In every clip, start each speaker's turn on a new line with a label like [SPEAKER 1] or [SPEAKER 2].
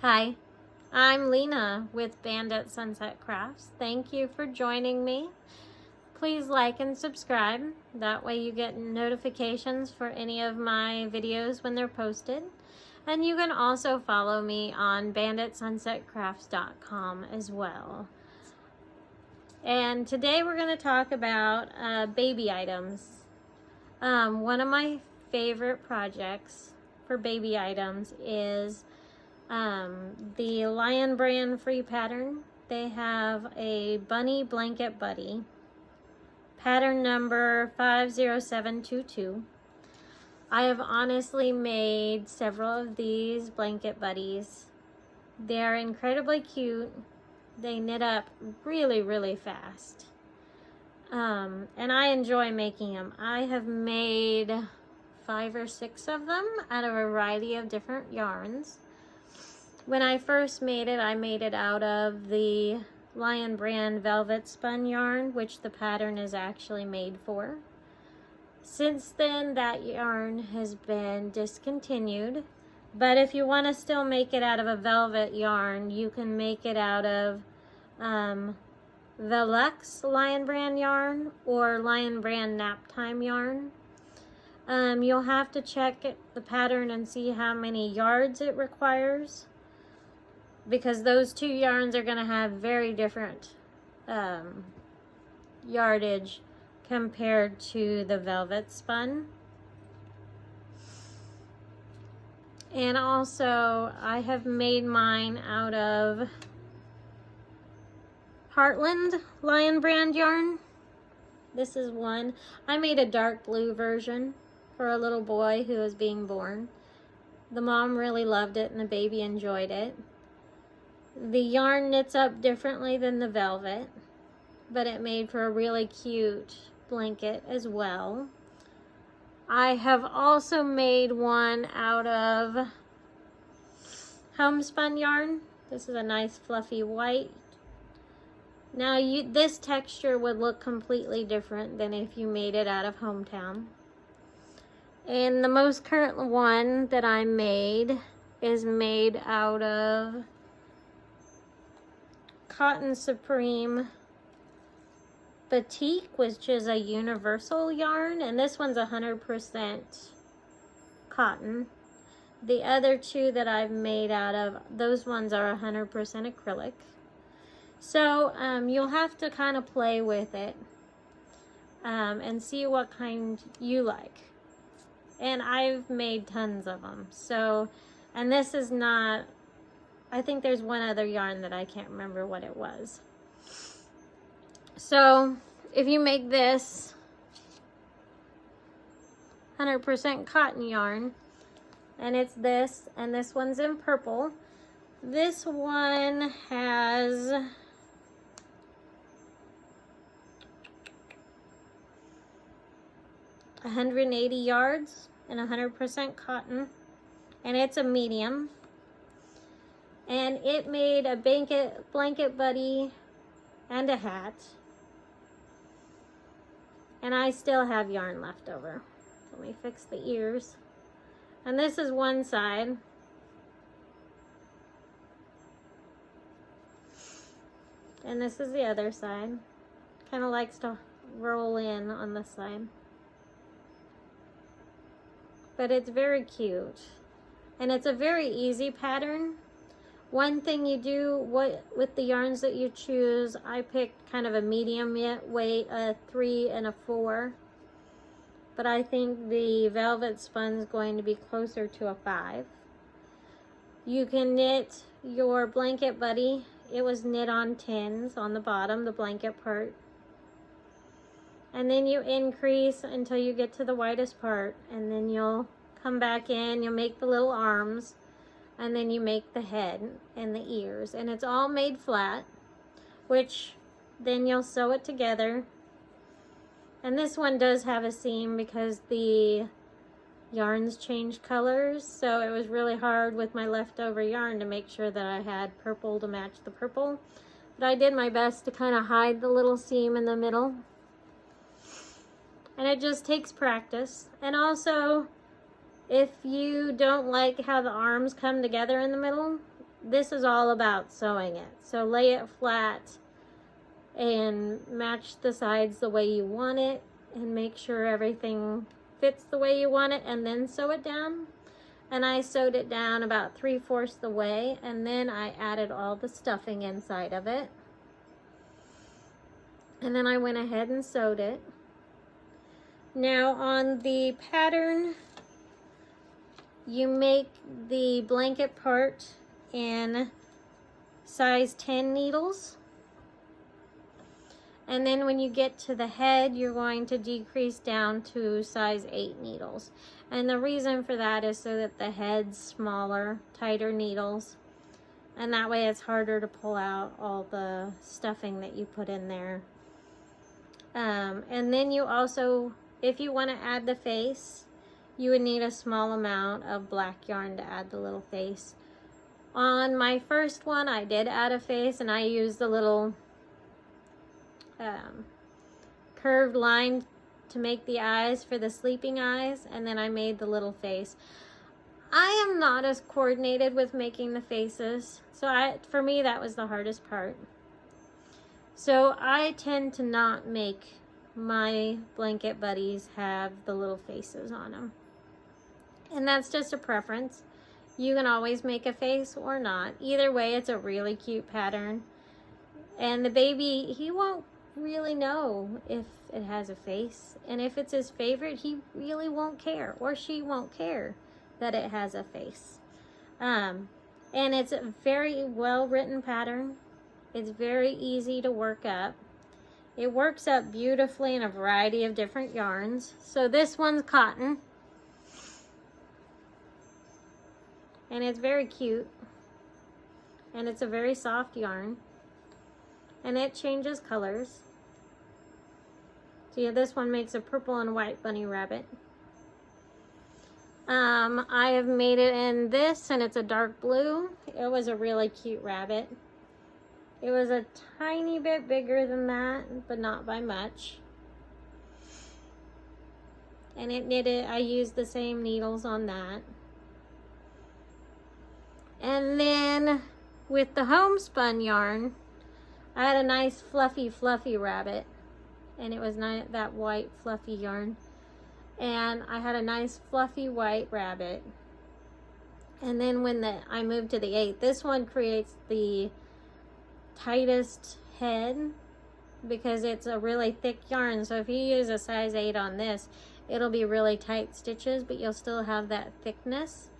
[SPEAKER 1] Hi, I'm Lena with Bandit Sunset Crafts. Thank you for joining me. Please like and subscribe. That way you get notifications for any of my videos when they're posted. And you can also follow me on banditsunsetcrafts.com as well. And today we're going to talk about baby items. One of my favorite projects for baby items is the Lion brand free pattern. They have a bunny blanket buddy, pattern number 50722. I have honestly made several of these blanket buddies. They're incredibly cute. They knit up really fast. And I enjoy making them. I have made 5 or 6 of them out of a variety of different yarns. When I first made it, I made it out of the Lion brand velvet spun yarn, which the pattern is actually made for. Since then, that yarn has been discontinued. But if you want to still make it out of a velvet yarn, you can make it out of Velux Lion brand yarn or Lion brand nap time yarn. You'll have to check the pattern and see how many yards it requires, because those two yarns are going to have very different yardage compared to the velvet spun. And also, I have made mine out of Heartland Lion brand yarn. This is one. I made a dark blue version for a little boy who was being born. The mom really loved it and the baby enjoyed it. The yarn knits up differently than the velvet, but it made for a really cute blanket as well. I have also made one out of homespun yarn. This is a nice fluffy white. Now this texture would look completely different than if you made it out of hometown. And the most current one that I made is made out of Cotton Supreme Batik, which is a universal yarn, and this one's 100% cotton. The other two that I've made out of, those ones are 100% acrylic. So you'll have to kind of play with it and see what kind you like. And I've made tons of them. So, and this is not, I think there's one other yarn that I can't remember what it was. So if you make this 100% cotton yarn, and it's this, and this one's in purple. This one has 180 yards and 100% cotton, and it's a medium. And it made a blanket buddy and a hat. And I still have yarn left over. Let me fix the ears. And this is one side. And this is the other side. Kind of likes to roll in on this side. But it's very cute. And it's a very easy pattern. One thing you do with the yarns that you choose, I picked kind of a medium weight, a 3 and a 4. But I think the velvet spun is going to be closer to a 5. You can knit your blanket buddy. It was knit on tins on the bottom, the blanket part. And then you increase until you get to the widest part. And then you'll come back in, you'll make the little arms. And then you make the head and the ears. And it's all made flat, which then you'll sew it together. And this one does have a seam because the yarns change colors. So it was really hard with my leftover yarn to make sure that I had purple to match the purple. But I did my best to kind of hide the little seam in the middle. And it just takes practice. And also, if you don't like how the arms come together in the middle, this is all about sewing it. So lay it flat and match the sides the way you want it and make sure everything fits the way you want it, and then sew it down. And I sewed it down about 3/4 the way, and then I added all the stuffing inside of it. And then I went ahead and sewed it. Now on the pattern, you make the blanket part in size 10 needles. And then when you get to the head, you're going to decrease down to size 8 needles. And the reason for that is so that the head's smaller, tighter needles. And that way it's harder to pull out all the stuffing that you put in there. And then you also, if you want to add the face, you would need a small amount of black yarn to add the little face. On my first one, I did add a face, and I used the little curved line to make the eyes for the sleeping eyes, and then I made the little face. I am not as coordinated with making the faces, so for me that was the hardest part. So I tend to not make my blanket buddies have the little faces on them, and that's just a preference. You can always make a face or not. Either way, it's a really cute pattern, and the baby, he won't really know if it has a face, and if it's his favorite, he really won't care, or she won't care that it has a face. And it's a very well written pattern. It's very easy to work up. It works up beautifully in a variety of different yarns. So this one's cotton, and it's very cute, and it's a very soft yarn, and it changes colors. So yeah, this one makes a purple and white bunny rabbit. I have made it in this, and it's a dark blue. It was a really cute rabbit. It was a tiny bit bigger than that, but not by much. And it knitted, I used the same needles on that. And then with the homespun yarn, I had a nice fluffy rabbit. And it was not that white fluffy yarn. And I had a nice fluffy white rabbit. And then when I moved to the 8, this one creates the tightest head because it's a really thick yarn. So if you use a size 8 on this, it'll be really tight stitches, but you'll still have that thickness.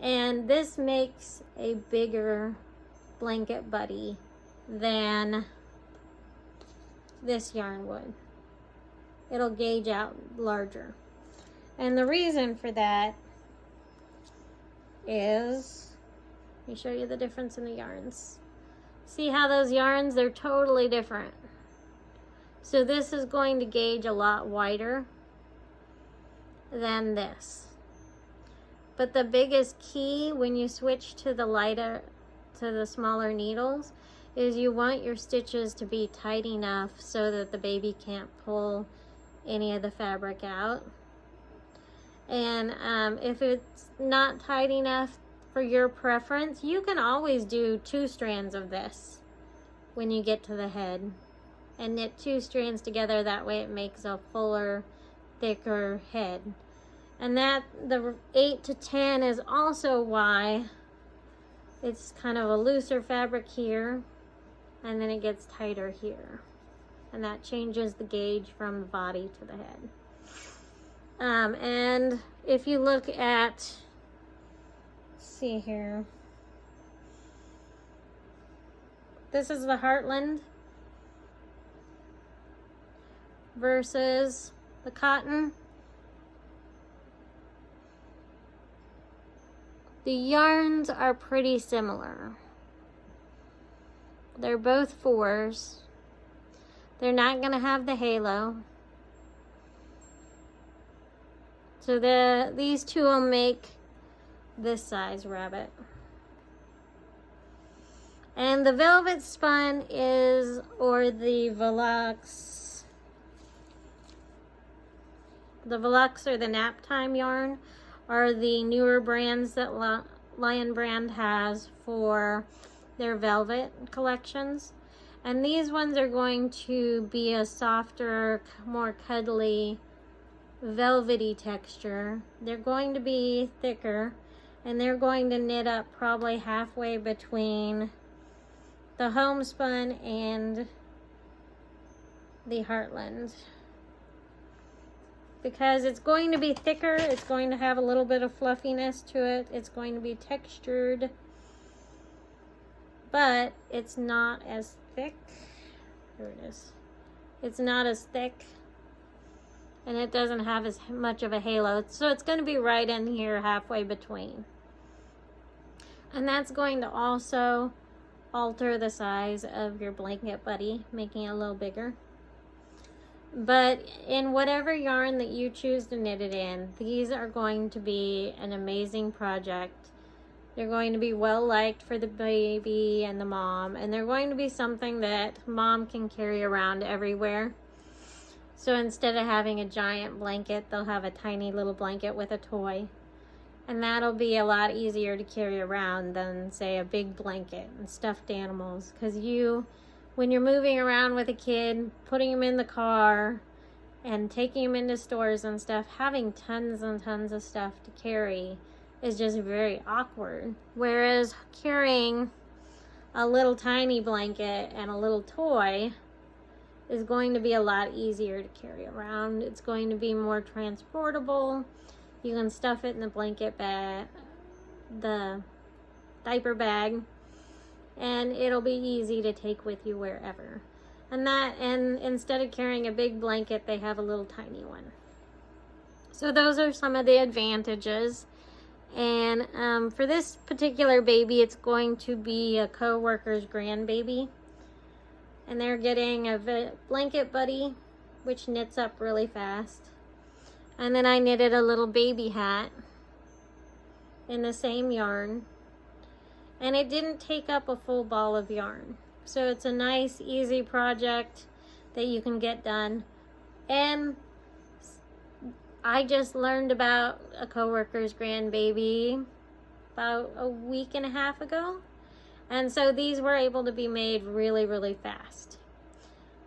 [SPEAKER 1] And this makes a bigger blanket buddy than this yarn would. It'll gauge out larger. And the reason for that is, let me show you the difference in the yarns. See how those yarns, they're totally different. So this is going to gauge a lot wider than this. But the biggest key when you switch to the smaller needles is you want your stitches to be tight enough so that the baby can't pull any of the fabric out. And if it's not tight enough for your preference, you can always do 2 strands of this when you get to the head and knit 2 strands together. That way it makes a fuller, thicker head. And that the 8 to 10 is also why it's kind of a looser fabric here, and then it gets tighter here, and that changes the gauge from the body to the head. And if you look at, see here, this is the Heartland versus the cotton. The yarns are pretty similar. They're both 4s. They're not going to have the halo. So these two will make this size rabbit. And the velvet spun is, or the Velux or the Nap Time yarn are the newer brands that Lion Brand has for their velvet collections. And these ones are going to be a softer, more cuddly, velvety texture. They're going to be thicker, and they're going to knit up probably halfway between the homespun and the Heartland. Because it's going to be thicker, it's going to have a little bit of fluffiness to it, it's going to be textured, but it's not as thick. Here it is. It's not as thick, and it doesn't have as much of a halo, so it's going to be right in here halfway between. And that's going to also alter the size of your blanket buddy, making it a little bigger. But in whatever yarn that you choose to knit it in, these are going to be an amazing project. They're going to be well liked for the baby and the mom, and they're going to be something that mom can carry around everywhere. So instead of having a giant blanket, they'll have a tiny little blanket with a toy. And that'll be a lot easier to carry around than, say, a big blanket and stuffed animals. Because when you're moving around with a kid, putting them in the car and taking them into stores and stuff, having tons and tons of stuff to carry is just very awkward. Whereas carrying a little tiny blanket and a little toy is going to be a lot easier to carry around. It's going to be more transportable. You can stuff it in the blanket bag, the diaper bag, and it'll be easy to take with you wherever. And instead of carrying a big blanket, they have a little tiny one. So those are some of the advantages. And for this particular baby, it's going to be a co-worker's grandbaby. And they're getting a blanket buddy, which knits up really fast. And then I knitted a little baby hat in the same yarn. And it didn't take up a full ball of yarn. So it's a nice, easy project that you can get done. And I just learned about a coworker's grandbaby about a week and a half ago. And so these were able to be made really, really fast.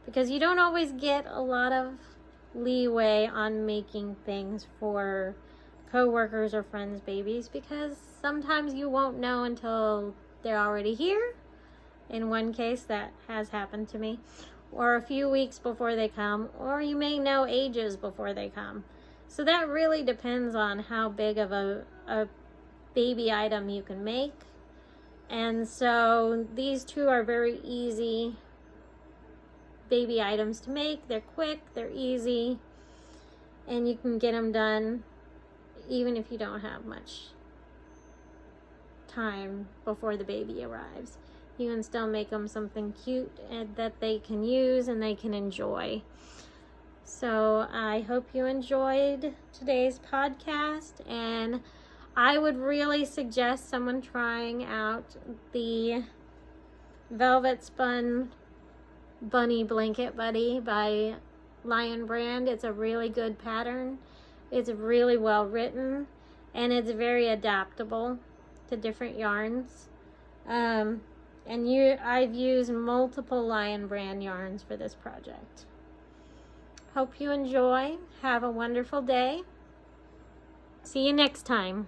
[SPEAKER 1] Because you don't always get a lot of leeway on making things for co-workers or friends' babies, because sometimes you won't know until they're already here. In one case, that has happened to me. Or a few weeks before they come, or you may know ages before they come. So that really depends on how big of a baby item you can make. And so these two are very easy baby items to make. They're quick, they're easy, and you can get them done even if you don't have much time before the baby arrives. You can still make them something cute and that they can use and they can enjoy. So I hope you enjoyed today's podcast, and I would really suggest someone trying out the Velvet Spun Bunny Blanket Buddy by Lion Brand. It's a really good pattern. It's really well written, and it's very adaptable to different yarns. I've used multiple Lion Brand yarns for this project. Hope you enjoy. Have a wonderful day. See you next time.